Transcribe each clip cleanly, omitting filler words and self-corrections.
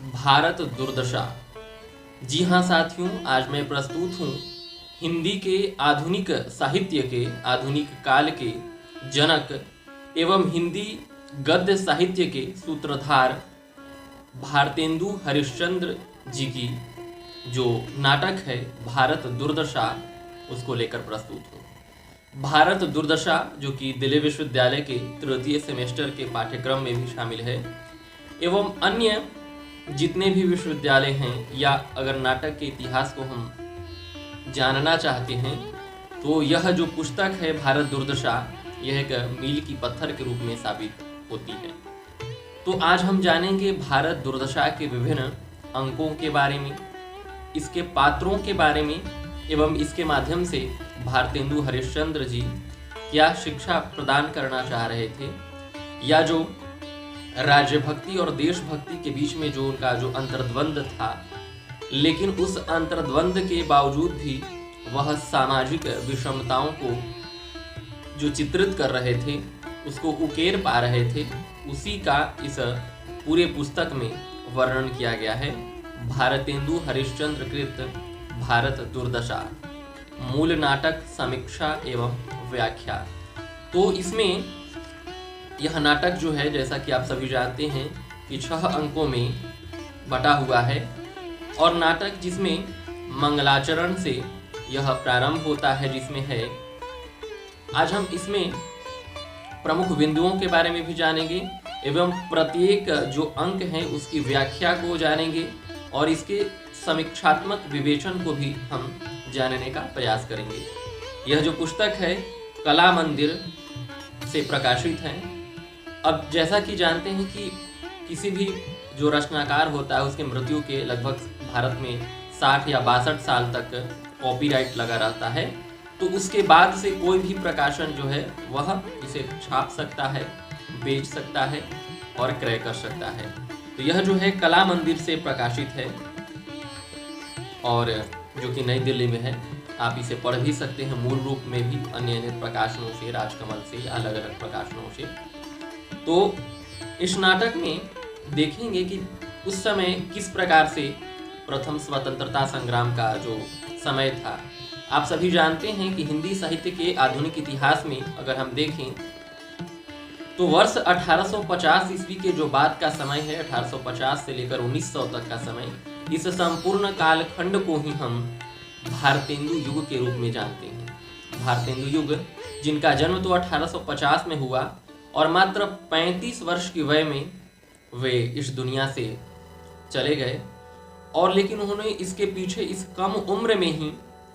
भारत दुर्दशा। जी हाँ साथियों, आज मैं प्रस्तुत हूँ हिंदी के आधुनिक साहित्य के आधुनिक काल के जनक एवं हिंदी गद्य साहित्य के सूत्रधार भारतेंदु हरिश्चंद्र जी की जो नाटक है भारत दुर्दशा, उसको लेकर प्रस्तुत हूँ। भारत दुर्दशा जो कि दिल्ली विश्वविद्यालय के तृतीय सेमेस्टर के पाठ्यक्रम में भी शामिल है एवं अन्य जितने भी विश्वविद्यालय हैं, या अगर नाटक के इतिहास को हम जानना चाहते हैं तो यह जो पुस्तक है भारत दुर्दशा, यह एक मील की पत्थर के रूप में साबित होती है। तो आज हम जानेंगे भारत दुर्दशा के विभिन्न अंकों के बारे में, इसके पात्रों के बारे में एवं इसके माध्यम से भारतेंदु हरिश्चंद्र जी क्या शिक्षा प्रदान करना चाह रहे थे, या जो राज्य भक्ति और देशभक्ति के बीच में जो उनका जो अंतर्द्वंद था, लेकिन उस अंतर्द्वंद के बावजूद भी वह सामाजिक विषमताओं को जो चित्रित कर रहे थे, उसको उकेर पा रहे थे, उसी का इस पूरे पुस्तक में वर्णन किया गया है। भारतेंदु हरिश्चंद्र कृत भारत दुर्दशा, मूल नाटक, समीक्षा एवं व्याख्या। तो इसमें यह नाटक जो है, जैसा कि आप सभी जानते हैं कि 6 अंकों में बटा हुआ है, और नाटक जिसमें मंगलाचरण से यह प्रारंभ होता है, जिसमें है, आज हम इसमें प्रमुख बिंदुओं के बारे में भी जानेंगे एवं प्रत्येक जो अंक है उसकी व्याख्या को जानेंगे और इसके समीक्षात्मक विवेचन को भी हम जानने का प्रयास करेंगे। यह जो पुस्तक है कला मंदिर से प्रकाशित है। अब जैसा कि जानते हैं कि किसी भी जो रचनाकार होता है उसके मृत्यु के लगभग भारत में 60 या 62 साल तक कॉपीराइट लगा रहता है, तो उसके बाद से कोई भी प्रकाशन जो है वह इसे छाप सकता है, बेच सकता है और क्रय कर सकता है। तो यह जो है कला मंदिर से प्रकाशित है और जो कि नई दिल्ली में है। आप इसे पढ़ भी सकते हैं मूल रूप में भी, अन्य प्रकाशनों से, राजकमल से, अलग अलग प्रकाशनों से। तो इस नाटक में देखेंगे कि उस समय किस प्रकार से प्रथम स्वतंत्रता संग्राम का जो समय था। आप सभी जानते हैं कि हिंदी साहित्य के आधुनिक इतिहास में अगर हम देखें तो वर्ष 1850 ईस्वी के जो बाद का समय है, 1850 से लेकर 1900 तक का समय, इस संपूर्ण कालखंड को ही हम भारतेंदु युग के रूप में जानते हैं। भारतेंदु युग जिनका जन्म तो 1850 में हुआ और मात्र 35 वर्ष की वय में वे इस दुनिया से चले गए, और लेकिन उन्होंने इसके पीछे इस कम उम्र में ही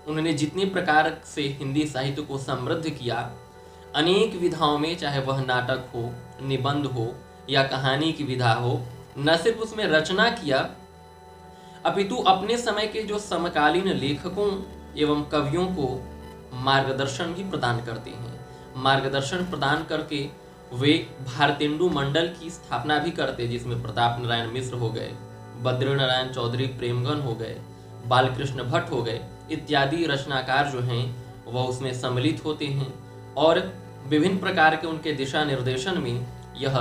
उन्होंने जितने प्रकार से हिंदी साहित्य को समृद्ध किया, अनेक विधाओं में, चाहे वह नाटक हो, निबंध हो या कहानी की विधा हो, न सिर्फ उसमें रचना किया अपितु अपने समय के जो समकालीन लेखकों एवं कवियों को मार्गदर्शन भी प्रदान करते हैं। मार्गदर्शन प्रदान करके वे भारतेंदु मंडल की स्थापना भी करते, जिसमें प्रताप नारायण मिश्र हो गए, बद्री नारायण चौधरी प्रेमगन हो गए, बालकृष्ण भट्ट हो गए, इत्यादि रचनाकार जो हैं वह उसमें सम्मिलित होते हैं और विभिन्न प्रकार के उनके दिशा निर्देशन में यह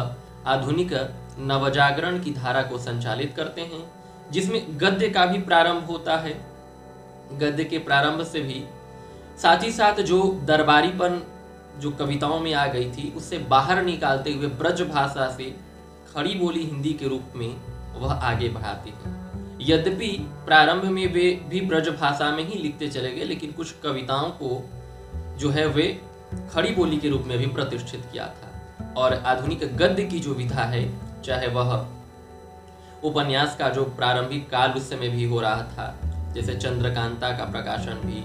आधुनिक नवजागरण की धारा को संचालित करते हैं, जिसमें गद्य का भी प्रारंभ होता है। गद्य के प्रारंभ से भी साथ ही साथ जो दरबारीपन जो कविताओं में आ गई थी उससे बाहर निकालते हुए ब्रज भाषा से खड़ी बोली हिंदी के रूप में वह आगे बढ़ाते हैं। यद्यपि प्रारंभ में वे भी ब्रज भाषा में ही लिखते चले गए, लेकिन कुछ कविताओं को जो है वे खड़ी बोली के रूप में भी प्रतिष्ठित किया था। और आधुनिक गद्य की जो विधा है, चाहे वह उपन्यास का जो प्रारंभिक काल उस समय भी हो रहा था, जैसे चंद्रकांता का प्रकाशन भी,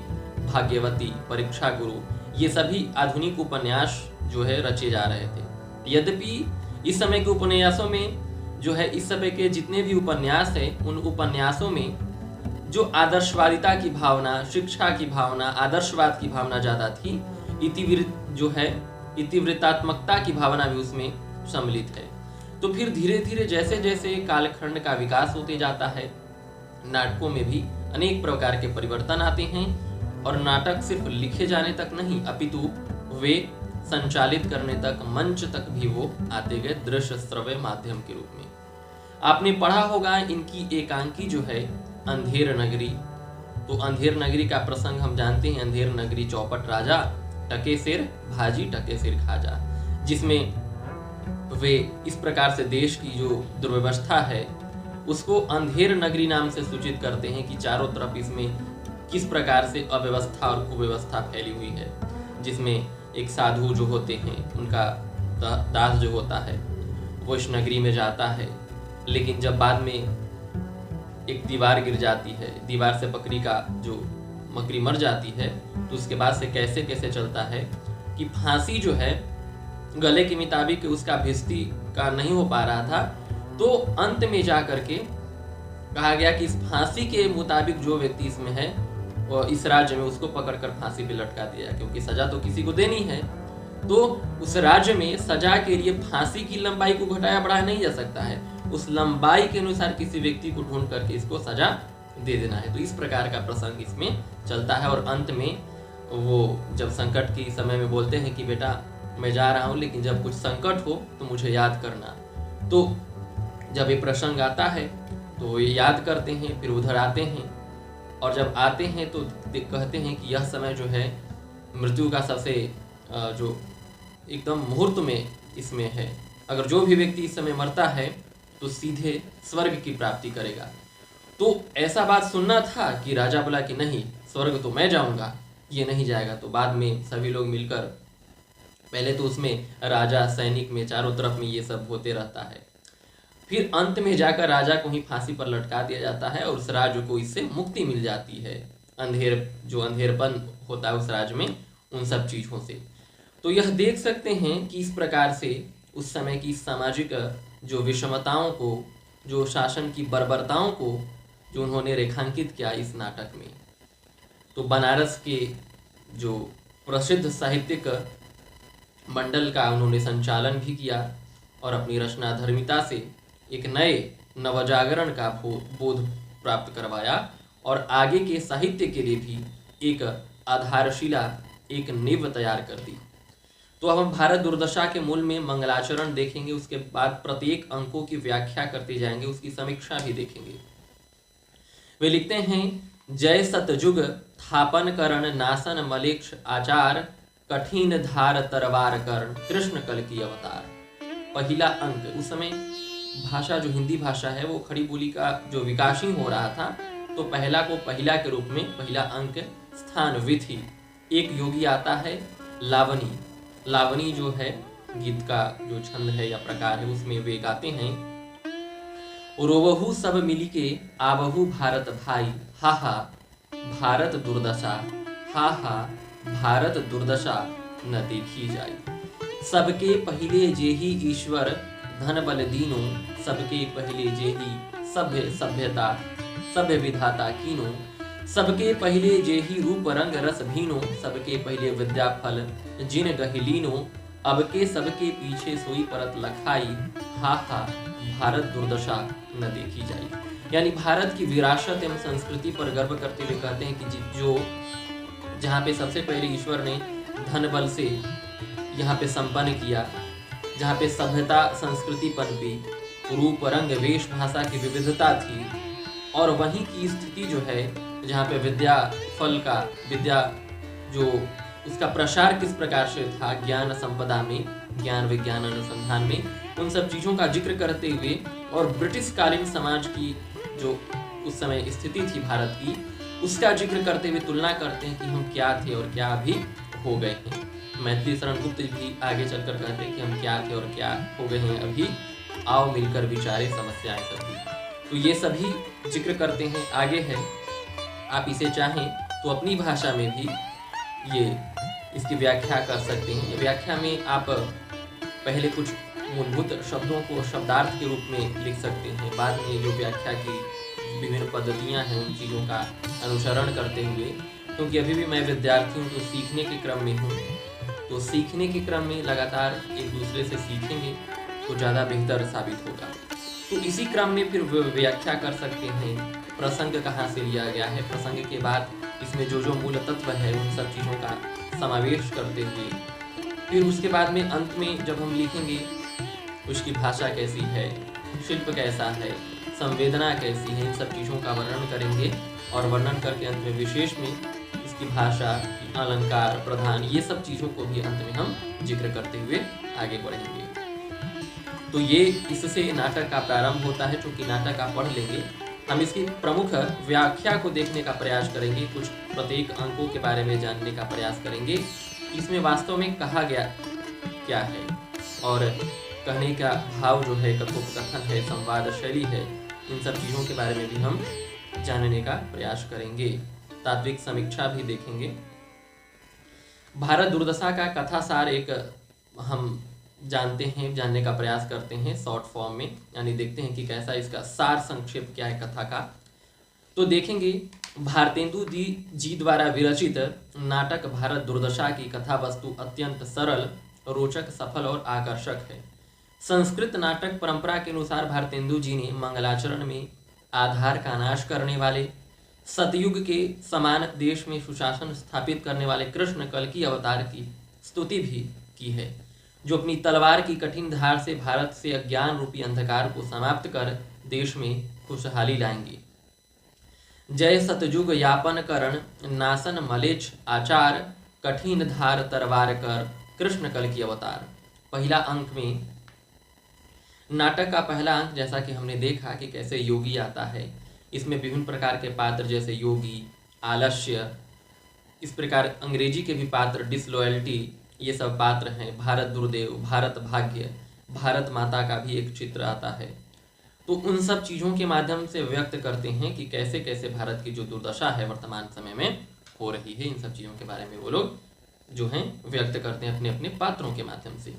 भाग्यवती, परीक्षा गुरु, ये सभी आधुनिक उपन्यास जो है रचे जा रहे थे। यद्यपि इस समय के उपन्यासों में जो है, इस समय के जितने भी उपन्यास हैं, उन उपन्यासों में जो आदर्शवादिता की भावना, शिक्षा की भावना, आदर्शवाद की भावना ज़्यादा थी, इतिवृत्तात्मकता की भावना भी उसमें सम्मिलित है। तो फिर धीरे धीरे जैसे जैसे कालखंड का विकास होते जाता है, नाटकों में भी अनेक प्रकार के परिवर्तन आते हैं और नाटक सिर्फ लिखे जाने तक नहीं अपितु वे संचालित करने तक, मंच तक भी वो आते गए दृश्य श्रव्य माध्यम के रूप में। आपने पढ़ा होगा इनकी एकांकी जो है अंधेर नगरी। तो अंधेर नगरी का प्रसंग हम जानते हैं, अंधेर नगरी चौपट राजा, टके सिर भाजी टके सिर खाजा, जिसमें वे इस प्रकार से देश की जो दुर्व्यवस्था है उसको अंधेर नगरी नाम से सूचित करते हैं कि चारों तरफ इसमें किस प्रकार से अव्यवस्था और कुव्यवस्था फैली हुई है, जिसमें एक साधु जो होते हैं उनका दास जो होता है वो इस नगरी में जाता है, लेकिन जब बाद में एक दीवार गिर जाती है, दीवार से बकरी का जो मकड़ी मर जाती है, तो उसके बाद से कैसे कैसे चलता है कि फांसी जो है गले के मुताबिक उसका भिस्ती का नहीं हो पा रहा था, तो अंत में जा करके कहा गया कि इस फांसी के मुताबिक जो व्यक्ति इसमें है और इस राज्य में उसको पकड़कर फांसी पे लटका दिया, क्योंकि सजा तो किसी को देनी है। तो उस राज्य में सजा के लिए फांसी की लंबाई को घटाया बढ़ाया नहीं जा सकता है, उस लंबाई के अनुसार किसी व्यक्ति को ढूंढ करके इसको सजा दे देना है। तो इस प्रकार का प्रसंग इसमें चलता है और अंत में वो जब संकट के समय में बोलते हैं कि बेटा मैं जा रहा हूँ, लेकिन जब कुछ संकट हो तो मुझे याद करना। तो जब ये प्रसंग आता है तो ये याद करते हैं, फिर उधर आते हैं और जब आते हैं तो कहते हैं कि यह समय जो है मृत्यु का सबसे जो एकदम मुहूर्त में इसमें है, अगर जो भी व्यक्ति इस समय मरता है तो सीधे स्वर्ग की प्राप्ति करेगा। तो ऐसा बात सुनना था कि राजा बोला कि नहीं, स्वर्ग तो मैं जाऊंगा, ये नहीं जाएगा। तो बाद में सभी लोग मिलकर, पहले तो उसमें राजा सैनिक में चारों तरफ में ये सब होते रहता है, फिर अंत में जाकर राजा को ही फांसी पर लटका दिया जाता है और उस राज्य को इससे मुक्ति मिल जाती है, अंधेरपन होता है उस राज्य में उन सब चीज़ों से। तो यह देख सकते हैं कि इस प्रकार से उस समय की सामाजिक जो विषमताओं को, जो शासन की बर्बरताओं को जो उन्होंने रेखांकित किया इस नाटक में। तो बनारस के जो प्रसिद्ध साहित्यिक मंडल का उन्होंने संचालन भी किया और अपनी रचनाधर्मिता से एक नए नवजागरण का बोध प्राप्त करवाया और आगे के साहित्य के लिए भी एक आधारशिला, एक नींव तैयार कर दी। तो अब हम भारत दुर्दशा के मूल में मंगलाचरण देखेंगे, उसके बाद प्रत्येक अंकों की व्याख्या करते जाएंगे, उसकी समीक्षा भी देखेंगे। वे लिखते हैं, जय सतयुग थापन करण नासन मलेक्ष आचार, कठिन धार तरवार कर्ण कृष्ण कल की अवतार। पहला अंक, उस समय भाषा जो हिंदी भाषा है वो खड़ी बोली का जो विकासहीन हो रहा था, तो पहला को पहिला के रूप में पहला अंक स्थान विधि। एक योगी आता है लावनी, लावनी जो है गीत का जो छंद है या प्रकार है, उसमें वे गाते हैं, रोवहु सब मिली के आवहु भारत भाई, हा हा भारत दुर्दशा, हा हा भारत दुर्दशा न देखी जाई। सबके पहले जेही ईश्वर धन बल दीनो, सबके पहले जेही सभ्य सभ्यता सभ्य विधाता कीनो, सबके पहले जेही रूप रंग रस भीनो, सबके पहले विद्या फल जिन गहिलीनो, अब के सबके पीछे सोई परत लखाई, हा हा भारत दुर्दशा न देखी जाई। यानी भारत की विरासत एवं संस्कृति पर गर्व करते हुए कहते हैं कि जो जहाँ पे सबसे पहले ईश्वर ने धन बल से यहाँ पे संपन्न किया, जहाँ पे सभ्यता संस्कृति पनपी, रूप रंग वेश भाषा की विविधता थी, और वहीं की स्थिति जो है जहाँ पे विद्या फल का, विद्या जो उसका प्रसार किस प्रकार से था, ज्ञान संपदा में, ज्ञान विज्ञान अनुसंधान में, उन सब चीज़ों का जिक्र करते हुए और ब्रिटिश कालीन समाज की जो उस समय स्थिति थी भारत की, उसका जिक्र करते हुए तुलना करते हैं कि हम क्या थे और क्या अभी हो गए हैं। मैथिली शरण गुप्त भी आगे चलकर कहते हैं कि हम क्या थे और क्या हो गए हैं अभी, आओ मिलकर विचारे समस्याएं सभी। तो ये सभी जिक्र करते हैं, आगे है। आप इसे चाहें तो अपनी भाषा में भी ये इसकी व्याख्या कर सकते हैं। व्याख्या में आप पहले कुछ मूलभूत शब्दों को शब्दार्थ के रूप में लिख सकते हैं, बाद में जो व्याख्या की विभिन्न पद्धतियां हैं उन चीज़ों का अनुसरण करते हुए, क्योंकि अभी भी मैं विद्यार्थी हूँ तो सीखने के क्रम में हूँ, तो सीखने के क्रम में लगातार एक दूसरे से सीखेंगे तो ज़्यादा बेहतर साबित होगा। तो इसी क्रम में फिर व्याख्या कर सकते हैं, प्रसंग कहाँ से लिया गया है, प्रसंग के बाद इसमें जो मूल तत्व है उन सब चीज़ों का समावेश करते हुए, फिर उसके बाद में अंत में जब हम लिखेंगे उसकी भाषा कैसी है, शिल्प कैसा है, संवेदना कैसी है, इन सब चीज़ों का वर्णन करेंगे और वर्णन करके अंत में विशेष में इसकी भाषा, अलंकार, प्रधान, ये सब चीज़ों को भी अंत में हम जिक्र करते हुए आगे बढ़ेंगे। तो ये इससे नाटक का प्रारंभ होता है। चूँकि नाटक आप पढ़ लेंगे, हम इसकी प्रमुख व्याख्या को देखने का प्रयास करेंगे, कुछ प्रत्येक अंकों के बारे में जानने का प्रयास करेंगे, इसमें वास्तव में कहा गया क्या है और कहने का भाव जो है, कथोपकथन है, संवाद शैली है, इन सब चीज़ों के बारे में भी हम जानने का प्रयास करेंगे। तात्विक समीक्षा भी देखेंगे। भारत दुर्दशा का कथासार एक हम जानने का प्रयास करते हैं शॉर्ट फॉर्म में, यानी देखते हैं कि कैसा इसका सार संक्षेप क्या है कथा का। तो देखेंगे भारतेंदु जी द्वारा विरचित नाटक भारत दुर्दशा की कथा वस्तु अत्यंत सरल, रोचक, सफल और आकर्षक है। संस्कृत नाटक परंपरा के अनुसार भारतेंदु जी ने मंगलाचरण में आधार का नाश करने वाले, सतयुग के समान देश में सुशासन स्थापित करने वाले कृष्ण कल्कि अवतार की स्तुति भी की है, जो अपनी तलवार की कठिन धार से भारत से अज्ञान रूपी अंधकार को समाप्त कर देश में खुशहाली लाएंगे। जय सतयुग यापन करण, नासन मलेच्छ आचार, कठिन धार तरवार कर, कृष्ण कल्कि अवतार। पहला अंक में, नाटक का पहला अंक जैसा कि हमने देखा कि कैसे योगी आता है, इसमें विभिन्न प्रकार के पात्र जैसे योगी, आलस्य, इस प्रकार अंग्रेजी के भी पात्र, डिसलॉयल्टी, ये सब पात्र हैं। भारत दुर्देव, भारत भाग्य, भारत माता का भी एक चित्र आता है। तो उन सब चीज़ों के माध्यम से व्यक्त करते हैं कि कैसे कैसे भारत की जो दुर्दशा है वर्तमान समय में हो रही है, इन सब चीज़ों के बारे में वो लोग जो हैं व्यक्त करते हैं अपने अपने पात्रों के माध्यम से।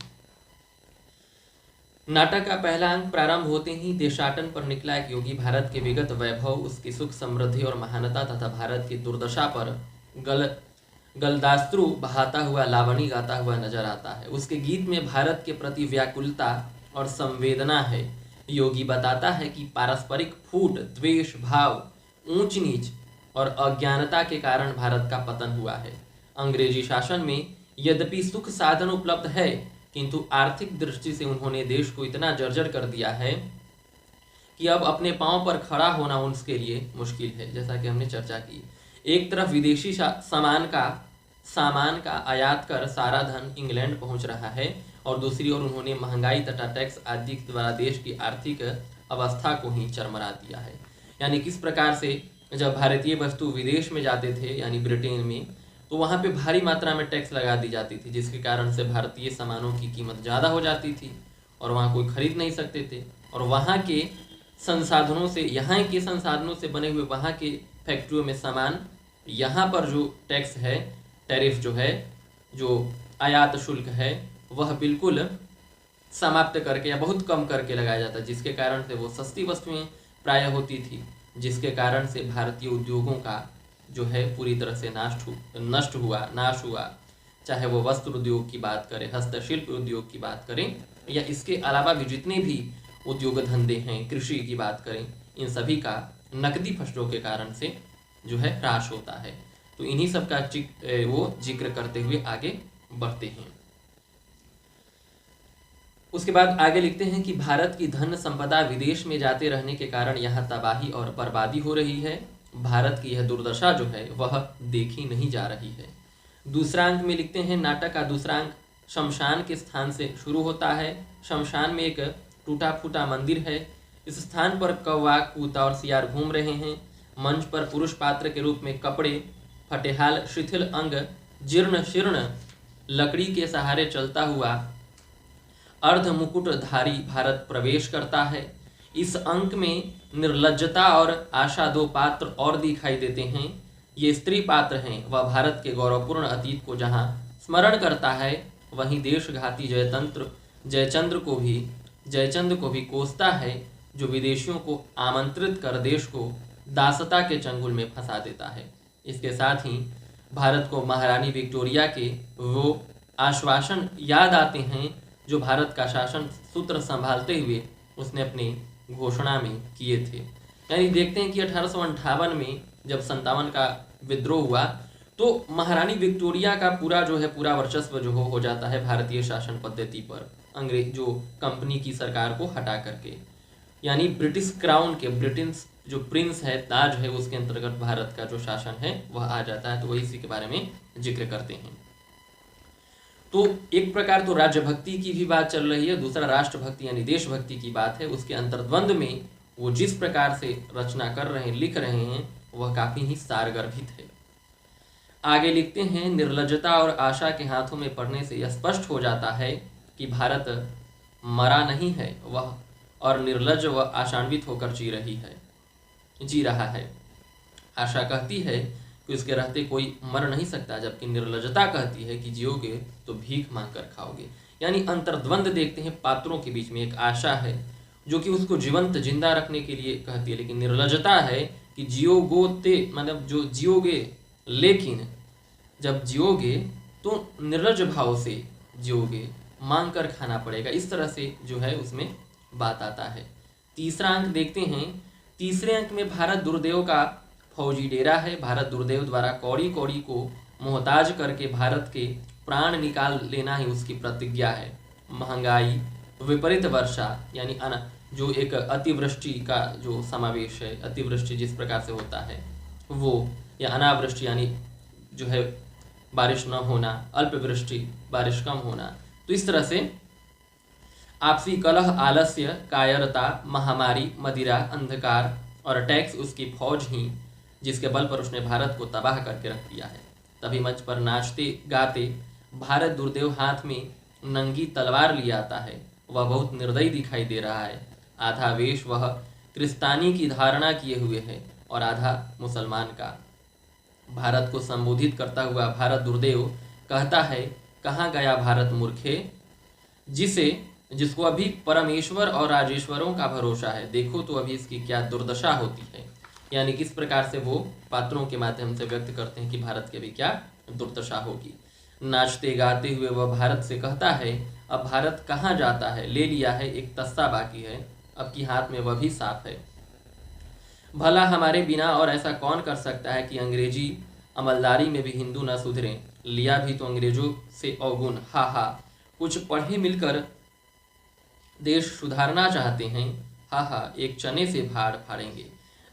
नाटक का पहला अंक प्रारंभ होते ही देशाटन पर निकला एक योगी भारत के विगत वैभव, उसकी सुख समृद्धि और महानता तथा भारत की दुर्दशा पर गलदास्त्रु बहाता हुआ लावणी गाता हुआ नजर आता है। उसके गीत में भारत के प्रति व्याकुलता और संवेदना है। योगी बताता है कि पारस्परिक फूट, द्वेष भाव, ऊंच नीच और अज्ञानता के कारण भारत का पतन हुआ है। अंग्रेजी शासन में यद्यपि सुख साधन उपलब्ध है, किंतु आर्थिक दृष्टि से उन्होंने देश को इतना जर्जर कर दिया है कि अब अपने पांव पर खड़ा होना उसके लिए मुश्किल है। जैसा कि हमने चर्चा की, एक तरफ विदेशी सामान का आयात कर सारा धन इंग्लैंड पहुंच रहा है और दूसरी ओर उन्होंने महंगाई तथा टैक्स आदि द्वारा देश की आर्थिक अवस्था को ही चरमरा दिया है। यानी किस प्रकार से जब भारतीय वस्तु विदेश में जाते थे, यानी ब्रिटेन में, तो वहाँ पे भारी मात्रा में टैक्स लगा दी जाती थी, जिसके कारण से भारतीय सामानों की कीमत ज़्यादा हो जाती थी और वहाँ कोई खरीद नहीं सकते थे। और वहाँ के संसाधनों से, यहाँ के संसाधनों से बने हुए वहाँ के फैक्ट्रियों में सामान, यहाँ पर जो टैक्स है, टैरिफ जो है, जो आयात शुल्क है, वह बिल्कुल समाप्त करके या बहुत कम करके लगाया जाता है, जिसके कारण से वो सस्ती वस्तुएं प्रायः होती थी, जिसके कारण से भारतीय उद्योगों का जो है पूरी तरह से नाश हुआ। चाहे वो वस्त्र उद्योग की बात करें, हस्तशिल्प उद्योग की बात करें, या इसके अलावा भी जितने भी उद्योग धंधे हैं, कृषि की बात करें, इन सभी का नकदी फसलों के कारण से जो है ह्रास होता है। तो इन्हीं सब का वो जिक्र करते हुए आगे बढ़ते हैं। उसके बाद आगे लिखते हैं कि भारत की धन संपदा विदेश में जाते रहने के कारण यहाँ तबाही और बर्बादी हो रही है। भारत की यह दुर्दशा जो है वह देखी नहीं जा रही है। दूसरा अंक में लिखते हैं, नाटक का दूसरा अंक शमशान के स्थान से शुरू होता है। शमशान में एक टूटा फूटा मंदिर है। इस स्थान पर कौवा, कूता और सियार घूम रहे हैं। मंच पर पुरुष पात्र के रूप में कपड़े, फटेहाल, शिथिल अंग, जीर्ण शीर्ण लकड़ी के सहारे चलता हुआ अर्ध मुकुटधारी भारत प्रवेश करता है। इस अंक में निर्लज्जता और आशा दो पात्र और दिखाई देते हैं। ये स्त्री पात्र हैं। वह भारत के गौरवपूर्ण अतीत को जहाँ स्मरण करता है, वहीं देशघाती जयचंद्र को भी कोसता है, जो विदेशियों को आमंत्रित कर देश को दासता के चंगुल में फंसा देता है। इसके साथ ही भारत को महारानी विक्टोरिया के वो आश्वासन याद आते हैं जो भारत का शासन सूत्र संभालते हुए उसने अपने घोषणा में किए थे। यानी देखते हैं कि 1858 में जब 57 का विद्रोह हुआ तो महारानी विक्टोरिया का पूरा वर्चस्व जो हो जाता है भारतीय शासन पद्धति पर, अंग्रेज जो कंपनी की सरकार को हटा करके। यानी ब्रिटिश क्राउन के, ब्रिटिश जो प्रिंस है, ताज है, उसके अंतर्गत भारत का जो शासन है वह आ जाता है। तो वही इसी के बारे में जिक्र करते हैं। तो एक प्रकार तो राज्य भक्ति की भी बात चल रही है, दूसरा राष्ट्रभक्ति यानी देशभक्ति की बात है। उसके अंतर्द्वंद में वो जिस प्रकार से रचना कर रहे हैं, लिख रहे हैं, वह काफी ही सारगर्भित है। आगे लिखते हैं, निर्लज्जता और आशा के हाथों में पड़ने से यह स्पष्ट हो जाता है कि भारत मरा नहीं है वह, और निर्लज्ज व आशान्वित होकर जी रहा है। आशा कहती है कि उसके रहते कोई मर नहीं सकता, जबकि निर्लज्जता कहती है कि जियोगे तो भीख मांग कर खाओगे। यानी अंतर्द्वंद देखते हैं पात्रों के बीच में। एक आशा है जो कि उसको जीवंत, जिंदा रखने के लिए कहती है, लेकिन निर्लज्जता है कि जियोगोते, मतलब जो जियोगे, लेकिन जब जियोगे तो निर्लज्ज भाव से जियोगे, मांग कर खाना पड़ेगा। इस तरह से जो है उसमें बात आता है। तीसरा अंक देखते हैं। तीसरे अंक में भारत दुर्देव का फौजी डेरा है। भारत दुर्देव द्वारा कौड़ी कौड़ी को मोहताज करके भारत के प्राण निकाल लेना ही उसकी प्रतिज्ञा है। महंगाई, विपरीत वर्षा यानी जो एक अतिवृष्टि का जो समावेश है, अतिवृष्टि जिस प्रकार से होता है वो, या अनावृष्टि यानी जो है बारिश न होना, अल्पवृष्टि बारिश कम होना। तो इस तरह से आपसी कलह, आलस्य, कायरता, महामारी, मदिरा, अंधकार और टैक्स उसकी फौज ही, जिसके बल पर उसने भारत को तबाह करके रख दिया है। तभी मंच पर नाचते गाते भारत दुर्देव हाथ में नंगी तलवार लिए आता है। वह बहुत निर्दयी दिखाई दे रहा है। आधा वेश वह क्रिस्तानी की धारणा किए हुए है और आधा मुसलमान का। भारत को संबोधित करता हुआ भारत दुर्देव कहता है, कहाँ गया भारत मूर्खे, जिसको अभी परमेश्वर और राजेश्वरों का भरोसा है, देखो तो अभी इसकी क्या दुर्दशा होती है। यानी किस प्रकार से वो पात्रों के माध्यम से व्यक्त करते हैं कि भारत की अभी क्या दुर्दशा होगी। नाचते गाते हुए वह भारत से कहता है, अब भारत कहाँ जाता है, ले लिया है, एक तस्सा बाकी है, अब की हाथ में वह भी साफ है। भला हमारे बिना और ऐसा कौन कर सकता है कि अंग्रेजी अमलदारी में भी हिंदू न सुधरे, लिया भी तो अंग्रेजों से अवगुण, हा हा, कुछ पढ़े मिलकर देश सुधारना चाहते हैं, हा हा, एक चने से भाड़ फाड़ेंगे।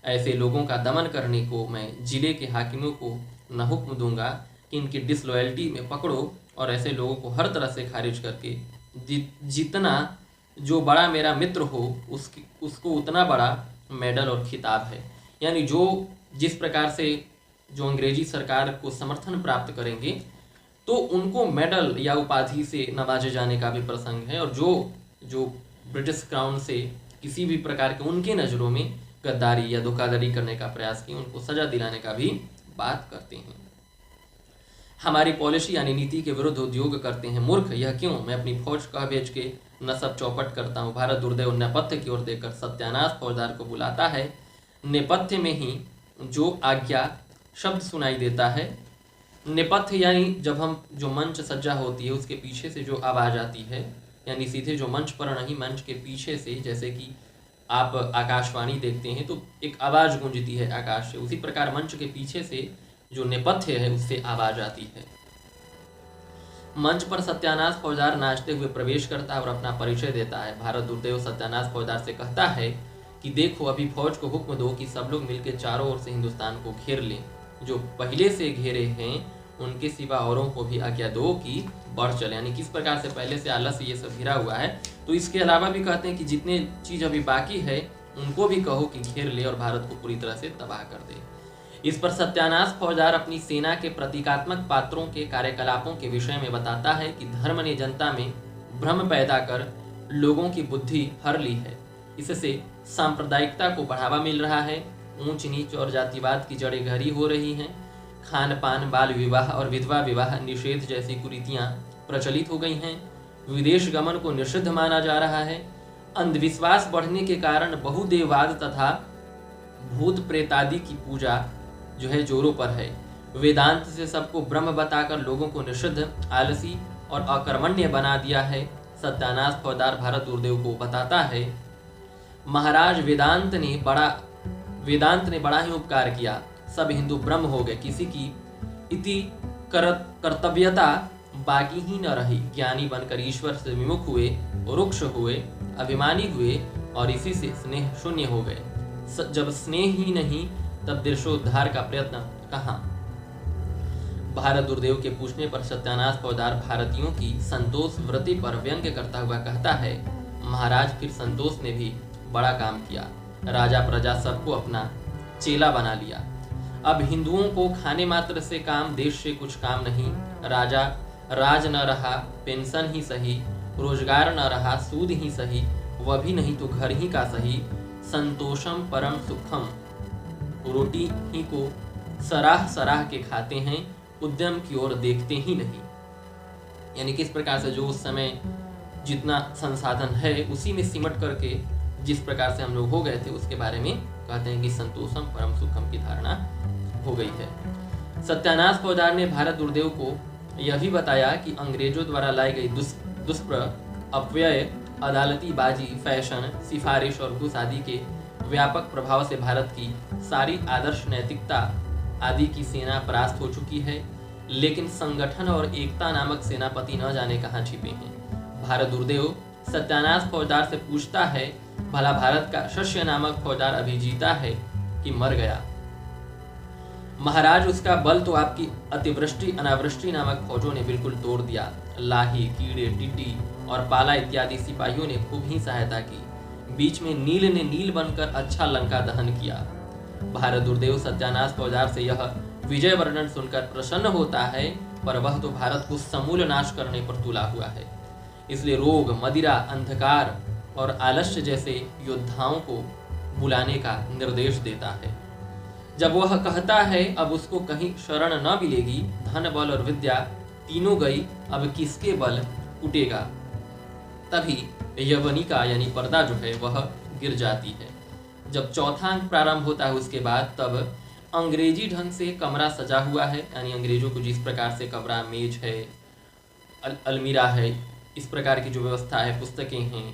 ऐसे लोगों का दमन करने को मैं जिले के हाकिमों को न हुक्म दूंगा कि इनकी डिसलॉयल्टी में पकड़ो और ऐसे लोगों को हर तरह से खारिज करके जितना जो बड़ा मेरा मित्र हो उसको उतना बड़ा मेडल और खिताब है। यानी जो जिस प्रकार से जो अंग्रेजी सरकार को समर्थन प्राप्त करेंगे तो उनको मेडल या उपाधि से नवाजे जाने का भी प्रसंग है, और जो ब्रिटिश क्राउन से किसी भी प्रकार के उनके नज़रों में गद्दारी या धोखाधड़ी करने का प्रयास की, उनको सजा दिलाने का भी बात करते हैं। हमारी पॉलिसी यानी नीति के विरुद्ध उद्योग करते हैं। मूर्ख, यह क्यों, मैं अपनी फौज कह भेज के नसब चौपट करता हूँ। भारत दुर्देव नेपथ्य की ओर देखकर सत्यानाश फौजदार को बुलाता है। नेपथ्य में ही जो आज्ञा शब्द सुनाई देता है। नेपथ्य यानी जब हम जो मंच सज्जा होती है उसके पीछे से जो आवाज़ आती है, यानी सीधे जो मंच पर नहीं, मंच के पीछे से, जैसे कि आप आकाशवाणी देखते हैं तो एक आवाज़ गूंजती है आकाश से, उसी प्रकार मंच के पीछे से जो नेपथ्य है उससे आवाज़ आती है। मंच पर सत्यानाश फौजदार नाचते हुए प्रवेश करता है और अपना परिचय देता है। भारत दुर्देव सत्यानाश फौजदार से कहता है कि देखो, अभी फौज को हुक्म दो कि सब लोग मिलकर चारों ओर से हिंदुस्तान को घेर लें। जो पहले से घेरे हैं उनके सिवा औरों को भी आज्ञा दो कि बढ़ चले। यानी किस प्रकार से पहले से आलस से ये सब घिरा हुआ है। तो इसके अलावा भी कहते हैं कि जितने चीज़ अभी बाकी है उनको भी कहो कि घेर ले और भारत को पूरी तरह से तबाह कर दे। इस पर सत्यानाश फौजदार अपनी सेना के प्रतीकात्मक पात्रों के कार्यकलापों के विषय में बताता है कि धर्म ने जनता में भ्रम पैदा कर लोगों की बुद्धि हर ली है। इससे सांप्रदायिकता को बढ़ावा मिल रहा है। ऊंच नीच और जातिवाद की जड़ें गहरी हो रही हैं। खान पान, बाल विवाह और विधवा विवाह निषेध जैसी कुरीतियां प्रचलित हो गई हैं। विदेश गमन को निषिद्ध माना जा रहा है। अंधविश्वास बढ़ने के कारण बहुदेववाद तथा भूत प्रेतादि की पूजा जो है जोरों पर है। वेदांत से सबको ब्रह्म बताकर लोगों को निषिद्ध, आलसी और अकर्मण्य बना दिया है। सत्यानाश फौजदार भारत दुर्देव को बताता है, महाराज वेदांत ने बड़ा ही उपकार किया। सब हिंदू ब्रह्म हो गए, किसी की इति कर्तव्यता बाकी ही न रही। ज्ञानी बनकर ईश्वर से विमुख हुए, रुक्ष हुए, अभिमानी हुए, और इसी से स्नेह शून्य हो गए। जब स्नेह ही नहीं तब देशोद्धार का प्रयत्न कहाँ। भारत दुर्देव के पूछने पर सत्यानाश फौजदार भारतीयों की संतोष व्रति पर व्यंग्य करता हुआ कहता है, महाराज फिर संतोष ने भी बड़ा काम किया, राजा प्रजा सबको अपना चेला बना लिया। अब हिंदुओं को खाने मात्र से काम, देश से कुछ काम नहीं। राजा राज न रहा, पेंशन ही सही, रोजगार न रहा, सूद ही सही, वह भी नहीं तो घर ही का सही, संतोषम परम सुखम, रोटी ही को सराह सराह के खाते हैं, उद्यम की ओर देखते ही नहीं। यानी किस प्रकार से जो उस समय जितना संसाधन है उसी में सिमट करके जिस प्रकार से हम लोग हो गए थे उसके बारे में कहते हैं कि संतोषम परम सुखम की धारणा हो गई है। सत्यानाश फौजदार ने भारत दुर्देव को यह भी बताया कि अंग्रेजों द्वारा लाई गई अपव्यय, अदालती बाजी, फैशन, सिफारिश और घूस आदि के व्यापक प्रभाव से भारत की सारी आदर्श नैतिकता आदि की सेना परास्त हो चुकी है, लेकिन संगठन और एकता नामक सेनापति न जाने कहाँ छिपे हैं। भारत दुर्देव सत्यानाश फौजदार से पूछता है, भला भारत का शस्य नामक फौजदार अभी जीता है कि मर गया। महाराज उसका बल तो आपकी अतिवृष्टि अनावृष्टि नामक फौजों ने बिल्कुल तोड़ दिया। लाही, कीड़े, टिड्डी और पाला इत्यादि सिपाहियों ने खूब ही सहायता की। बीच में नील ने नील बनकर अच्छा लंका दहन किया। भारत दुर्देव सत्यानाश फौजदार से यह विजय वर्णन सुनकर प्रसन्न होता है, पर वह तो भारत को समूल नाश करने पर तुला हुआ है। इसलिए रोग, मदिरा, अंधकार और आलस्य जैसे योद्धाओं को बुलाने का निर्देश देता है। जब वह कहता है अब उसको कहीं शरण न मिलेगी, धन बल और विद्या तीनों गई, अब किसके बल उठेगा, तभी यवनिका यानी पर्दा जो है वह गिर जाती है। जब चौथा अंक प्रारंभ होता है उसके बाद तब अंग्रेजी ढंग से कमरा सजा हुआ है, यानी अंग्रेजों को जिस प्रकार से कमरा, मेज है, अलमीरा है, इस प्रकार की जो व्यवस्था है, पुस्तकें हैं,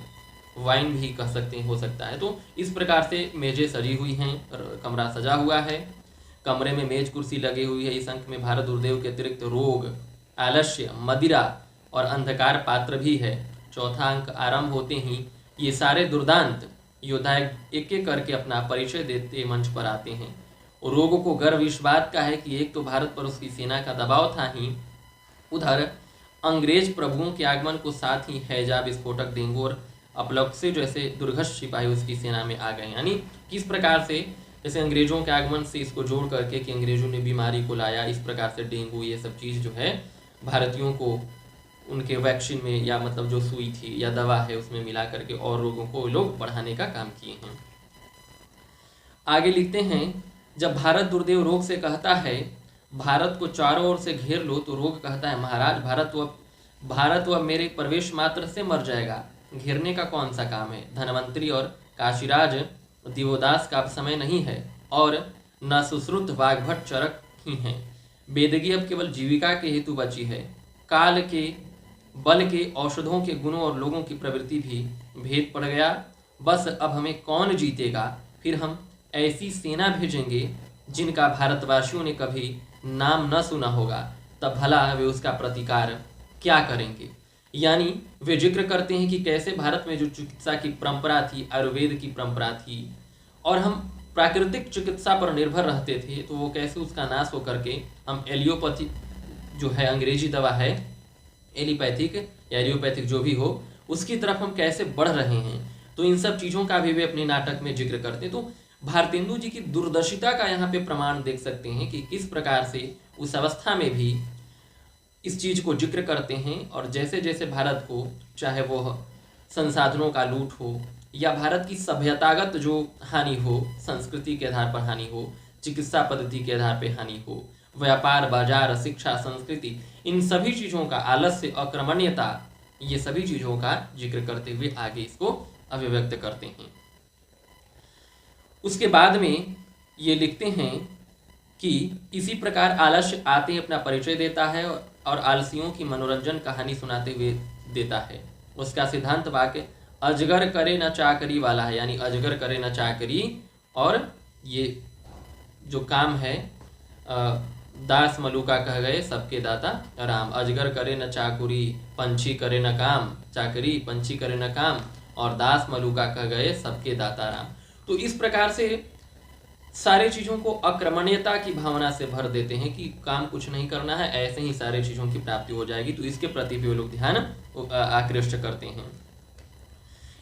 वाइन भी कह सकते हैं, हो सकता है, तो इस प्रकार से मेजें सजी हुई हैं, कमरा सजा हुआ है, कमरे में मेज कुर्सी लगी हुई है। इस अंक में भारत दुर्देव के अतिरिक्त रोग, आलस्य, मदिरा और अंधकार पात्र भी है। चौथा अंक आरंभ होते ही ये सारे दुर्दांत योद्धा एक एक करके अपना परिचय देते मंच पर आते हैं। रोग को गर्व इस बात का है कि एक तो भारत पर उसकी सेना का दबाव था ही, उधर अंग्रेज प्रभुओं के आगमन को साथ ही हैजा, विस्फोटक, डेंगू और अपलक्ष्य जैसे दुर्घर्ष सिपाही उसकी सेना में आ गए। यानी किस प्रकार से जैसे अंग्रेजों के आगमन से इसको जोड़ करके कि अंग्रेजों ने बीमारी को लाया, इस प्रकार से डेंगू ये सब चीज़ जो है भारतीयों को उनके वैक्सीन में या मतलब जो सुई थी या दवा है उसमें मिला करके और रोगों को लोग बढ़ाने का काम किए हैं। आगे लिखते हैं, जब भारत दुर्देव रोग से कहता है भारत को चारों ओर से घेर लो, तो रोग कहता है महाराज भारत व मेरे प्रवेश मात्र से मर जाएगा, घेरने का कौन सा काम है। धनवंतरी और काशीराज दिवोदास का अब समय नहीं है और न सुश्रुत वाघभट चरक ही हैं। बेदगी अब केवल जीविका के हेतु बची है। काल के बल के औषधों के गुणों और लोगों की प्रवृत्ति भी भेद पड़ गया। बस अब हमें कौन जीतेगा, फिर हम ऐसी सेना भेजेंगे जिनका भारतवासियों ने कभी नाम न सुना होगा, तब भला वे उसका प्रतिकार क्या करेंगे। यानी वे जिक्र करते हैं कि कैसे भारत में जो चिकित्सा की परंपरा थी, आयुर्वेद की परंपरा थी, और हम प्राकृतिक चिकित्सा पर निर्भर रहते थे, तो वो कैसे उसका नाश हो करके हम एलियोपैथी जो है अंग्रेजी दवा है, एलिपैथिक या एलियोपैथिक जो भी हो, उसकी तरफ हम कैसे बढ़ रहे हैं। तो इन सब चीज़ों का भी वे अपने नाटक में जिक्र करते हैं। तो भारतेंदु जी की दूरदर्शिता का यहाँ पे प्रमाण देख सकते हैं कि किस प्रकार से उस अवस्था में भी इस चीज़ को जिक्र करते हैं। और जैसे जैसे भारत को, चाहे वो संसाधनों का लूट हो या भारत की सभ्यतागत जो हानि हो, संस्कृति के आधार पर हानि हो, चिकित्सा पद्धति के आधार पर हानि हो, व्यापार, बाजार, शिक्षा, संस्कृति, इन सभी चीज़ों का, आलस्य, अक्रमण्यता, ये सभी चीज़ों का जिक्र करते हुए आगे इसको अभिव्यक्त करते हैं। उसके बाद में ये लिखते हैं कि इसी प्रकार आलस्य आते ही अपना परिचय देता है और आलसियों की मनोरंजन कहानी सुनाते हुए देता है। उसका सिद्धांत वाक्य अजगर करे न चाकरी वाला है, यानी अजगर करे न चाकरी, और ये जो काम है दास मलुका कह गए सबके दाता राम। अजगर करे न चाकुरी, पंछी करे न काम, चाकरी पंछी करे न काम, और दास मलुका कह गए सबके दाता राम। तो इस प्रकार से सारे चीज़ों को अक्रमण्यता की भावना से भर देते हैं कि काम कुछ नहीं करना है, ऐसे ही सारे चीज़ों की प्राप्ति हो जाएगी। तो इसके प्रति भी वो लोग ध्यान आकृष्ट करते हैं।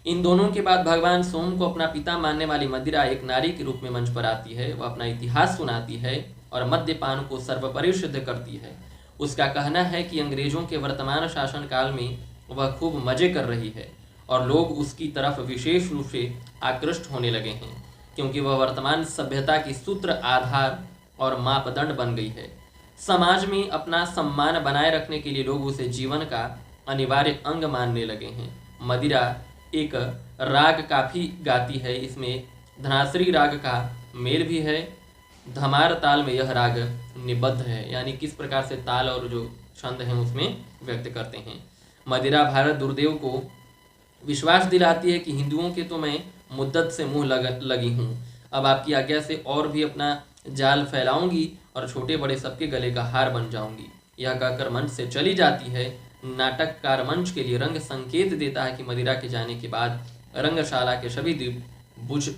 इन दोनों के बाद भगवान सोम को अपना पिता मानने वाली मदिरा एक नारी के रूप में मंच पर आती है। वह अपना इतिहास सुनाती है और मद्यपान को सर्वोपरि सिद्ध करती है। उसका कहना है कि अंग्रेजों के वर्तमान शासन काल में वह खूब मजे कर रही है और लोग उसकी तरफ विशेष रूप से आकृष्ट होने लगे हैं, क्योंकि वह वर्तमान सभ्यता की सूत्र, आधार और मापदंड बन गई है। समाज में अपना सम्मान बनाए रखने के लिए लोग उसे जीवन का अनिवार्य अंग मानने लगे हैं। मदिरा एक राग काफी गाती है, इसमें धनाश्री राग का मेल भी है। धमार ताल में यह राग निबद्ध है, यानी किस प्रकार से ताल और जो छंद हैं उसमें व्यक्त करते हैं। मदिरा भारत दुर्देव को विश्वास दिलाती है कि हिंदुओं के तो मैं मुद्दत से मुंह लगी हूँ, अब आपकी आज्ञा से और भी अपना जाल फैलाऊंगी और छोटे बड़े सबके गले का हार बन जाऊंगी। यह कहकर मंच से चली जाती है। नाटककार मंच के लिए रंग संकेत देता है कि मदिरा के जाने के बाद रंगशाला के सभी दीप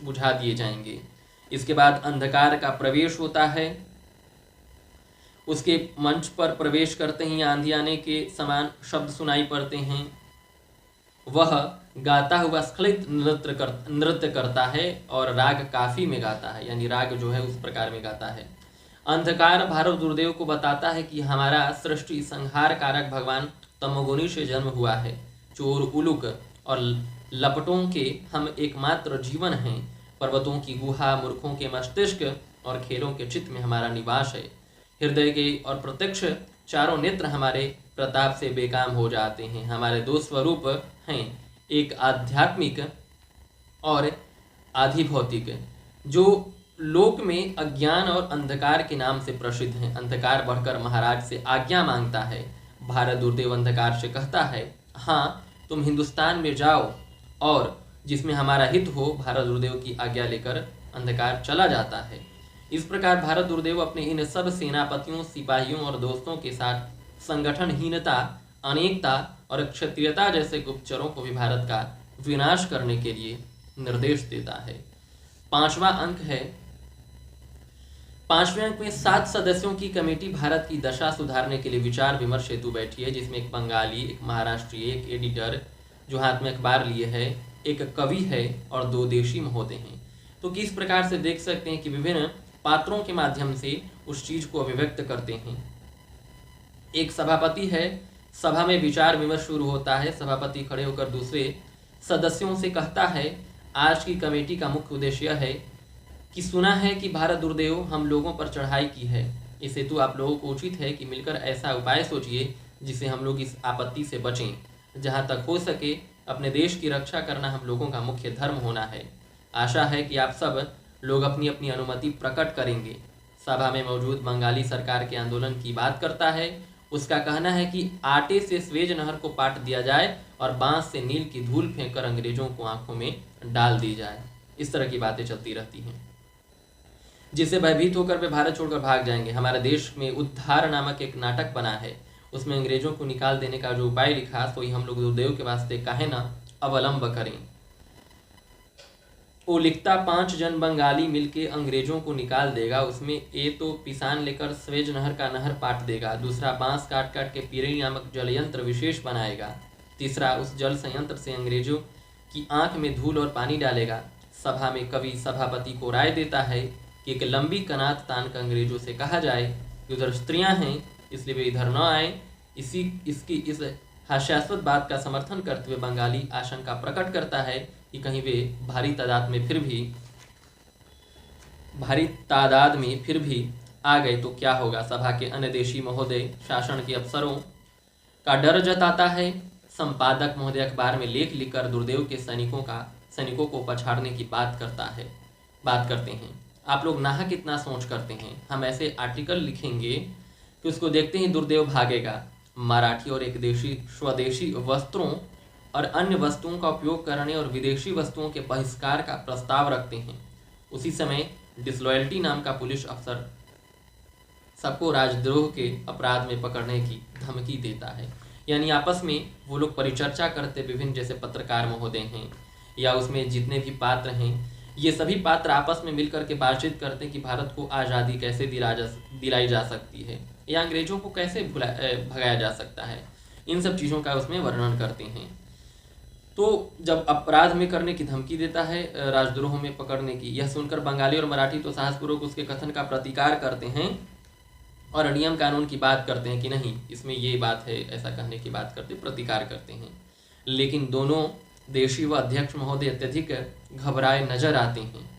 बुझा दिए जाएंगे। इसके बाद अंधकार का प्रवेश होता है। उसके मंच पर प्रवेश करते ही आंधी आने के समान शब्द सुनाई पड़ते हैं। वह गाता हुआ स्खलित नृत्य करता है और राग काफी में गाता है, यानी राग जो है उस प्रकार में गाता है। अंधकार भारत दुर्देव को बताता है कि हमारा सृष्टि संहार कारक भगवान तमोगुनी से जन्म हुआ है। चोर, उलूक और लपटों के हम एकमात्र जीवन हैं। पर्वतों की गुहा, मूर्खों के मस्तिष्क और खेलों के चित्त में हमारा निवास है। हृदय के और प्रत्यक्ष चारों नेत्र हमारे प्रताप से बेकाम हो जाते हैं। हमारे दो स्वरूप हैं, एक आध्यात्मिक और आधिभौतिक, जो लोक में अज्ञान और अंधकार के नाम से प्रसिद्ध हैं। अंधकार बढ़कर महाराज से आज्ञा मांगता है। भारत दुर्देव अंधकार से कहता है, हाँ तुम हिंदुस्तान में जाओ, और जिसमें हमारा हित हो। भारत दुर्देव की आज्ञा लेकर अंधकार चला जाता है। इस प्रकार भारत दुर्देव अपने इन सब सेनापतियों, सिपाहियों और दोस्तों के साथ संगठनहीनता, अनेकता और क्षत्रियता जैसे गुप्तचरों को भी भारत का विनाश करने के लिए निर्देश देता है। पांचवा अंक है। पांचवें अंक में 7 सदस्यों की कमेटी भारत की दशा सुधारने के लिए विचार विमर्श हेतु बैठी है, जिसमें एक बंगाली, एक महाराष्ट्रीय, एक एडिटर जो हाथ में अखबार लिए है, एक कवि है और 2 देशी महोदय हैं। तो किस प्रकार से देख सकते हैं कि विभिन्न पात्रों के माध्यम से उस चीज को अभिव्यक्त करते हैं। एक सभापति है, सभा में विचार विमर्श शुरू होता है। सभापति खड़े होकर दूसरे सदस्यों से कहता है, आज की कमेटी का मुख्य उद्देश्य यह है कि सुना है कि भारत दुर्देव हम लोगों पर चढ़ाई की है। इस हेतु आप लोगों को उचित है कि मिलकर ऐसा उपाय सोचिए जिससे हम लोग इस आपत्ति से बचें। जहाँ तक हो सके अपने देश की रक्षा करना हम लोगों का मुख्य धर्म होना है। आशा है कि आप सब लोग अपनी अपनी अनुमति प्रकट करेंगे। सभा में मौजूद बंगाली सरकार के आंदोलन की बात करता है। उसका कहना है कि आटे से स्वेज नहर को पाट दिया जाए और बांस से नील की धूल फेंककर अंग्रेजों को आंखों में डाल दी जाए। इस तरह की बातें चलती रहती हैं, जिससे भयभीत होकर वे भारत छोड़कर भाग जाएंगे। हमारे देश में उद्धार नामक एक नाटक बना है, उसमें अंग्रेजों को निकाल देने का जो उपाय लिखा, तो ही हम लोग दुर्देव के वास्ते काहे ना अवलंब करें। वो लिखता, 5 जन बंगाली मिलके अंग्रेजों को निकाल देगा। उसमें ए तो पिसान लेकर स्वेज नहर का नहर पाट देगा, दूसरा बांस काट काट के पीरई नामक जलयंत्र विशेष बनाएगा, तीसरा उस जल संयंत्र से अंग्रेजों की आंख में धूल और पानी डालेगा। सभा में कवि सभापति को राय देता है कि एक लंबी कनात तान कर अंग्रेजों से कहा जाए कि उधर स्त्रियां हैं, इसलिए वे इधर न आए। इसकी इस हास्यास्पद बात का समर्थन करते हुए बंगाली आशंका प्रकट करता है कि कहीं वे भारी तादाद में फिर भी आ गए तो क्या होगा। सभा के अन्य देशी महोदय शासन के अफसरों का डर जताता है। संपादक महोदय अखबार में लेख लिखकर दुर्देव के सैनिकों को पछाड़ने की बात करते हैं। आप लोग नाहक कितना सोच करते हैं। हम ऐसे आर्टिकल लिखेंगे कि उसको देखते ही दुर्देव भागेगा। मराठी और एक देशी स्वदेशी वस्त्रों और अन्य वस्तुओं का उपयोग करने और विदेशी वस्तुओं के बहिष्कार का प्रस्ताव रखते हैं। उसी समय डिसलॉयल्टी नाम का पुलिस अफसर सबको राजद्रोह के अपराध में पकड़ने की धमकी देता है। यानी आपस में वो लोग परिचर्चा करते, विभिन्न जैसे पत्रकार महोदय हैं या उसमें जितने भी पात्र हैं, ये सभी पात्र आपस में मिलकर के बातचीत करते हैं कि भारत को आज़ादी कैसे दिलाई जा सकती है या अंग्रेजों को कैसे भगाया जा सकता है। इन सब चीज़ों का उसमें वर्णन करते हैं। तो जब अपराध में करने की धमकी देता है, राजद्रोह में पकड़ने की, यह सुनकर बंगाली और मराठी तो साहसपूर्वक उसके कथन का प्रतिकार करते हैं और नियम कानून की बात करते हैं कि नहीं, इसमें ये बात है, ऐसा कहने की बात करते, प्रतिकार करते हैं। लेकिन दोनों देशी व अध्यक्ष महोदय अत्यधिक घबराए नजर आते हैं।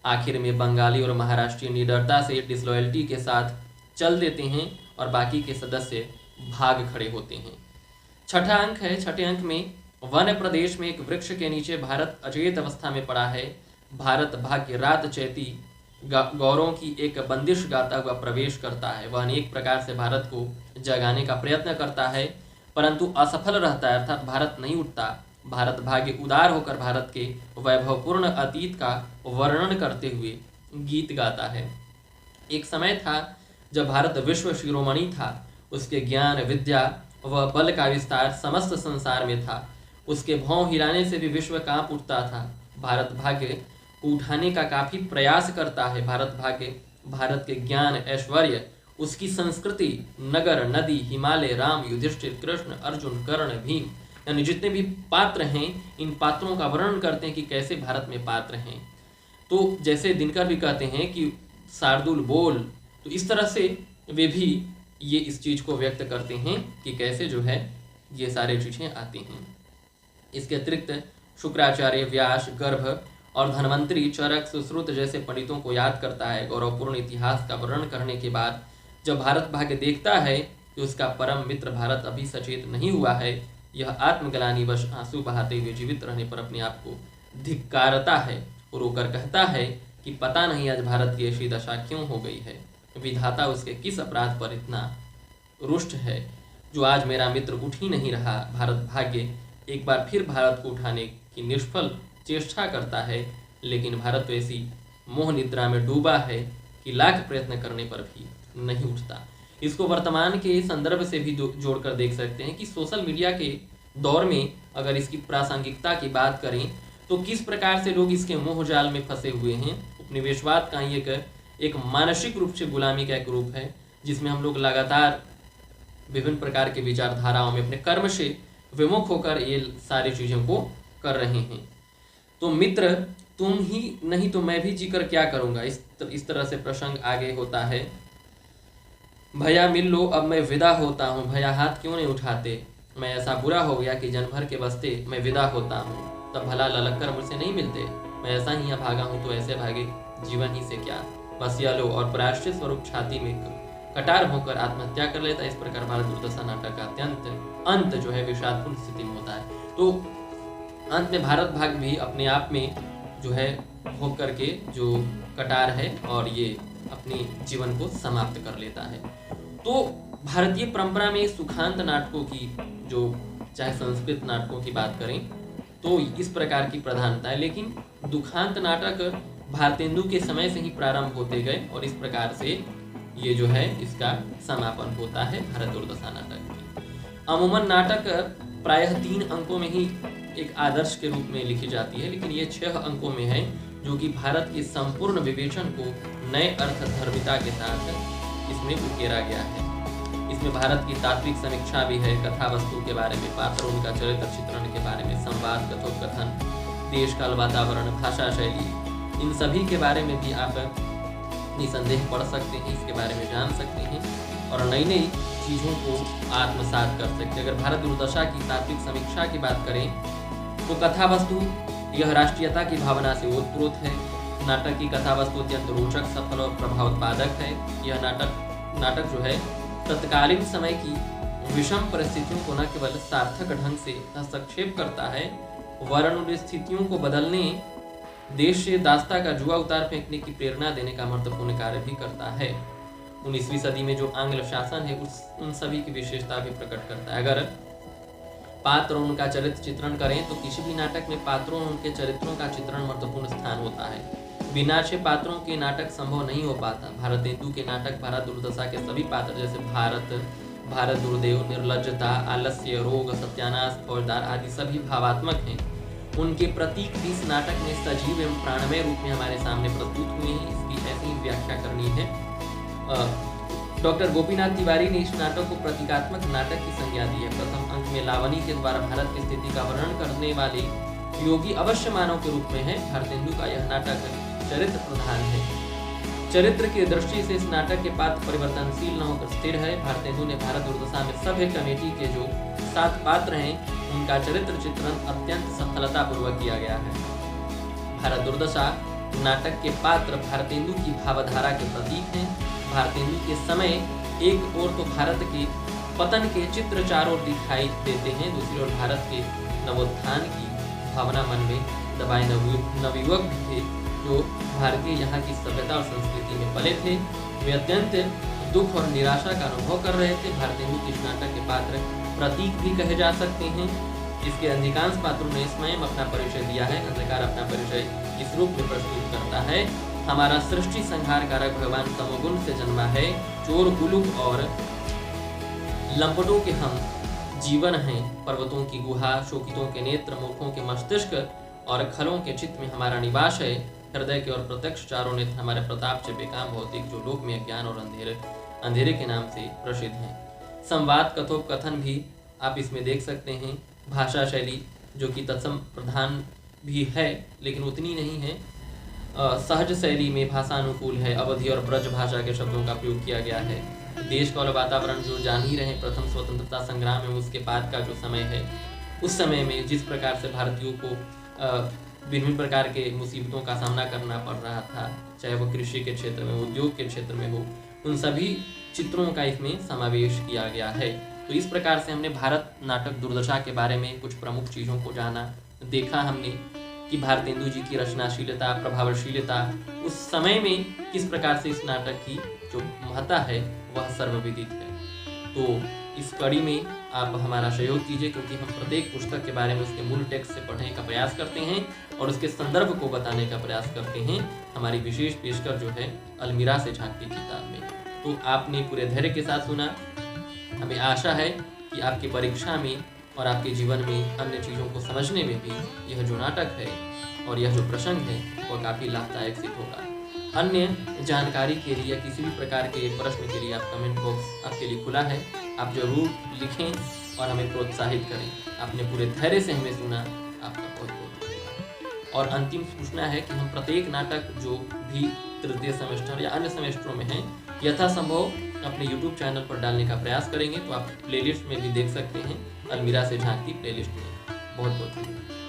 आखिर में बंगाली और महाराष्ट्रीय निडरता से डिसलॉयल्टी के साथ चल देते हैं और बाकी के सदस्य भाग खड़े होते हैं। छठा अंक है। छठे अंक में वन प्रदेश में एक वृक्ष के नीचे भारत अचेत अवस्था में पड़ा है। भारत भाग्य रात चैती गौरों की एक बंदिश गाता हुआ प्रवेश करता है। वह अनेक प्रकार से भारत को जगाने का प्रयत्न करता है परंतु असफल रहता है, अर्थात भारत नहीं उठता। भारत भाग्य उदार होकर भारत के वैभवपूर्ण अतीत का वर्णन करते हुए गीत गाता है। एक समय था जब भारत विश्व शिरोमणि था। उसके ज्ञान, विद्या व बल का विस्तार समस्त संसार में था। उसके भौं हिलाने से भी विश्व कांप उठता था। भारत भाग्य को उठाने का काफी प्रयास करता है। भारत भाग्य भारत के ज्ञान, ऐश्वर्य, उसकी संस्कृति, नगर, नदी, हिमालय, राम, युधिष्ठिर, कृष्ण, अर्जुन, कर्ण, भीम, यानी जितने भी पात्र हैं, इन पात्रों का वर्णन करते हैं कि कैसे भारत में पात्र हैं। तो जैसे दिनकर भी कहते हैं कि शार्दुल बोल, तो इस तरह से वे भी ये इस चीज़ को व्यक्त करते हैं कि कैसे जो है ये सारे चीज़ें आती हैं। इसके अतिरिक्त शुक्राचार्य, व्यास, गर्भ और धन्वंतरी, चरक, सुश्रुत जैसे पंडितों को याद करता है। गौरवपूर्ण इतिहास का वर्णन करने के बाद जब भारत भाग्य देखता है कि उसका परम मित्र भारत अभी सचेत नहीं हुआ है, यह आत्मग्लानिवश आंसू बहाते हुए जीवित रहने पर अपने आप को धिक्कारता है और रोकर कहता है कि पता नहीं आज भारत की ऐसी दशा क्यों हो गई है। विधाता उसके किस अपराध पर इतना रुष्ट है जो आज मेरा मित्र उठ ही नहीं रहा। भारत भाग्य एक बार फिर भारत को उठाने की निष्फल चेष्टा करता है, लेकिन भारत तो ऐसी मोह निद्रा में डूबा है कि लाख प्रयत्न करने पर भी नहीं उठता। इसको वर्तमान के संदर्भ से भी जोड़कर देख सकते हैं कि सोशल मीडिया के दौर में अगर इसकी प्रासंगिकता की बात करें तो किस प्रकार से लोग इसके मोह जाल में फंसे हुए हैं। उपनिवेशवाद का ही एक मानसिक रूप से गुलामी का एक रूप है जिसमें हम लोग लगातार विभिन्न प्रकार के विचारधाराओं में अपने कर्म से विमुख होकर ये सारी चीज़ों को कर रहे हैं। तो मित्र तुम ही नहीं तो मैं भी जीकर क्या करूँगा, इस तरह से प्रसंग आगे होता है। भैया मिल लो अब मैं विदा होता हूँ, भैया हाथ क्यों नहीं उठाते, मैं ऐसा बुरा हो गया कि जन भर के बस्ते मैं विदा होता हूँ। तब भला ललक कर मुझसे नहीं मिलते, मैं ऐसा ही भागा हूँ तो ऐसे भागे जीवन ही से क्या, बस या लो। और प्रायश्चित स्वरूप छाती में कटार होकर आत्महत्या कर लेता है। इस प्रकार भारत दुर्दशा नाटक का अंत जो है विषादपूर्ण स्थिति में होता है। तो अंत में भारत भाग भी अपने आप में जो है भोग करके जो कटार है और ये अपनी जीवन को समाप्त कर लेता है। तो भारतीय परंपरा में सुखांत नाटकों की जो चाहे संस्कृत नाटकों की बात करें तो इस प्रकार की प्रधानता है, लेकिन दुखांत नाटक भारतेंदु के समय से ही प्रारंभ होते गए और इस प्रकार से ये जो है इसका समापन होता है भारत दुर्दशा नाटक की। अमूमन नाटक प्रायः 3 अंकों में ही एक आदर्श के रूप में लिखी जाती है, लेकिन ये 6 अंकों में है जो कि भारत के संपूर्ण विवेचन को नए अर्थधर्मिता के साथ इसमें उकेरा गया है। इसमें भारत की तात्विक समीक्षा भी है, कथा वस्तु के बारे में, पात्र उनका चरित्र चित्रण के बारे में, संवाद, कथोपकथन, देश काल, वातावरण, भाषा शैली, इन सभी के बारे में भी आप निसंदेह पढ़ सकते हैं, इसके बारे में जान सकते हैं और नई नई चीज़ों को आत्मसात कर सकते हैं। अगर भारत दुर्दशा की तात्विक समीक्षा की बात करें तो कथा वस्तु यह राष्ट्रीयता की भावना से ओतप्रोत है। नाटक की कथा वस्तु अत्यंत रोचक, सफल और प्रभावोत्पादक है। यह नाटक जो है तत्कालीन समय की विषम परिस्थितियों को न केवल सार्थक ढंग से हस्तक्षेप करता है, वरन स्थितियों को बदलने, देश से दास्ता का जुआ उतार फेंकने की प्रेरणा देने का महत्वपूर्ण कार्य भी करता है। 19वीं सदी में जो आंग्ल शासन है उन सभी की विशेषता भी प्रकट करता है। अगर पात्र और उनका चरित्र चित्रण करें तो किसी भी नाटक में पात्रों और उनके चरित्रों का चित्रण महत्वपूर्ण स्थान होता है। बिना अच्छे पात्रों के नाटक संभव नहीं हो पाता। भारतेंदु के नाटक भारत दुर्दशा के सभी पात्र जैसे भारत दुर्देव, निर्लज्जता, आलस्य, रोग, सत्यानाश, फौजदार आदि सभी भावात्मक हैं उनके प्रतीक भी इस नाटक में सजीव एवं प्राणमय रूप में हमारे सामने प्रस्तुत हुए हैं। इसकी ऐसी ही व्याख्या करनी है। डॉक्टर गोपीनाथ तिवारी ने इस नाटक को प्रतीकात्मक नाटक की संज्ञा दी है। प्रथम अंक में लावणी के द्वारा भारत की स्थिति का वर्णन करने वाले योगी अवश्य मानव के रूप में है। भारतेंदु का यह नाटक चरित्र प्रधान है। चरित्र की दृष्टि से इस नाटक के पात्र परिवर्तनशील न होकर स्थिर है। भारतेंदु ने भारत दुर्दशा में सभ्य कमेटी के जो 7 पात्र हैं उनका चरित्र चित्रण अत्यंत सफलतापूर्वक किया गया है। भारत दुर्दशा नाटक के पात्र भारतेंदु की भावधारा के प्रतीक हैं। भारतेंदु के समय एक ओर तो भारत के पतन के चित्र चारों ओर दिखाई देते हैं, दूसरी ओर भारत के नवोत्थान की भावना मन में दबाए नवयुवक थे जो भारतीय यहाँ की सभ्यता और संस्कृति में पले थे। वे अत्यंत दुख और निराशा का अनुभव कर रहे थे। भारतेंदु के इस नाटक के पात्र प्रतीक भी कहे जा सकते हैं। इसके अधिकांश पात्रों ने स्वयं अपना परिचय दिया है। अंधकार अपना परिचय इस रूप में प्रस्तुत करता है। हमारा सृष्टि संहार कारक भगवान तमोगुण से जन्मा है। चोर उलूक और लंपटों के हम जीवन हैं। पर्वतों की गुहा, शोकितों के नेत्र, मूर्खों के मस्तिष्क और खलों के चित्त में हमारा निवास है। हृदय के और प्रत्यक्ष चारों नेत्र हमारे प्रताप से बेकाम भौतिक जो लोक में अज्ञान और अंधेरे के नाम से प्रसिद्ध हैं। संवाद कथोपकथन भी आप इसमें देख सकते हैं। भाषा शैली जो कि तत्सम प्रधान भी है लेकिन उतनी नहीं है। सहज शैली में भाषा अनुकूल है। अवधि और ब्रज भाषा के शब्दों का प्रयोग किया गया है। देश का वातावरण जो जान ही रहे, प्रथम स्वतंत्रता संग्राम में उसके बाद का जो समय है, उस समय में जिस प्रकार से भारतीयों को विभिन्न प्रकार के मुसीबतों का सामना करना पड़ रहा था, चाहे वो कृषि के क्षेत्र में, उद्योग के क्षेत्र में हो, उन सभी चित्रों का इसमें समावेश किया गया है। तो इस प्रकार से हमने भारत नाटक दुर्दशा के बारे में कुछ प्रमुख चीज़ों को जाना, देखा हमने कि भारतेंदु जी की रचनाशीलता, प्रभावशीलता, उस समय में किस प्रकार से इस नाटक की जो महत्ता है वह सर्वविदित है। तो इस कड़ी में आप हमारा सहयोग कीजिए, क्योंकि हम प्रत्येक पुस्तक के बारे में उसके मूल टेक्स्ट से पढ़ने का प्रयास करते हैं और उसके संदर्भ को बताने का प्रयास करते हैं। हमारी विशेष पेशकश जो है अलमीरा से झांकती किताब में। तो आपने पूरे धैर्य के साथ सुना। हमें आशा है कि आपकी परीक्षा में और आपके जीवन में अन्य चीज़ों को समझने में भी यह जो नाटक है और यह जो प्रसंग है वह काफ़ी लाभदायक सिद्ध होगा। अन्य जानकारी के लिए या किसी भी प्रकार के प्रश्न के लिए आप कमेंट बॉक्स आपके लिए खुला है। आप जरूर लिखें और हमें प्रोत्साहित करें। आपने पूरे धैर्य से हमें सुना, आपका बहुत बहुत धन्यवाद। और अंतिम सूचना है कि हम प्रत्येक नाटक जो भी तृतीय सेमेस्टर या अन्य सेमेस्टरों में हैं यथासंभव अपने YouTube चैनल पर डालने का प्रयास करेंगे। तो आप प्लेलिस्ट में भी देख सकते हैं, अलमीरा से झांकती प्लेलिस्ट में। बहुत बहुत धन्यवाद।